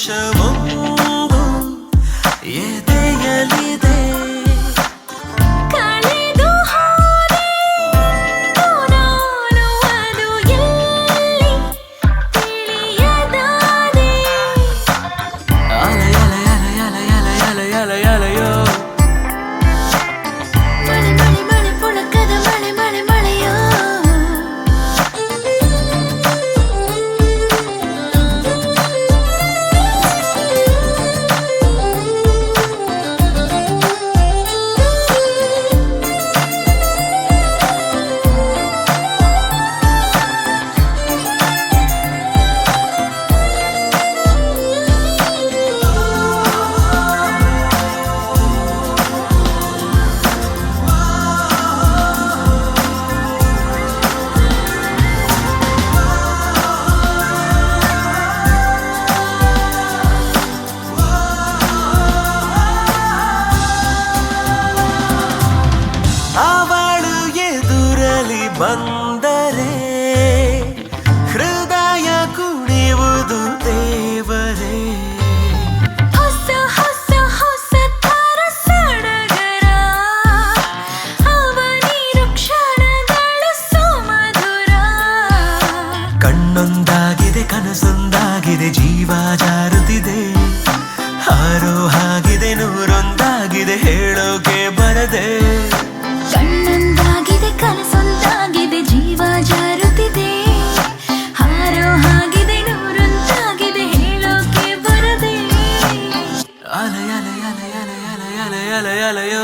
ಸಂತೋಷವೊಂದು ಎದೆಯಲಿದೆ. ಕಳೆದು ಹೋದೆಂದು ನಾನು ಅದು ಎಲ್ಲಿ ತಿಳಿಯದಾದೆ. ಅಲೆ ಅಲೆ ಅಲೆ ಅಲೆ ಅಲೆ ಅಲೆ ಅಲೆ ಅಲೆಯೋ ಮಳೆ ಮಳೆ ಮಳೆ ಪುಳಕದ ಮಳೆ ಮಳೆ ಮಳೆಯೋ. ಅವಳು ಎದುರಲಿ ಬಂದರೆ ಹೃದಯ ಕುಣಿಯುವುದು ದೇವರೇ. ಹೊಸ ಹೊಸ ಹೊಸ ಥರ ಸಡಗರ ಅವನಿರು ಕ್ಷಣಗಳು ಸುಮಧುರ. ಕಣ್ಣೊಂದಾಗಿದೆ ಕನಸೊಂದಾಗಿದೆ ಜೀವ ಜಾರುತ್ತಿದೆ. ಹಾರೋ ಹಾಗಿದೆ ನೂರೊಂದಾಗಿದೆ ಹೇಳೋಕೆ ಬರದೆ. ಕಣ್ಣೊಂದಾಗಿದೆ ಕನಸೊಂದಾಗಿದೆ ಜೀವ ಜಾರುತ್ತಿದೆ. ಹಾರೋ ಹಾಗಿದೆ ನೂರೊಂದಾಗಿದೆ ಹೇಳೋಕೆ ಬರದೆ. ಅಲೆ ಅಲೆ ಅಲೆ ಅಲೆ ಅಲೆ ಅಲೆ ಅಲೆ ಅಲೆಯೋ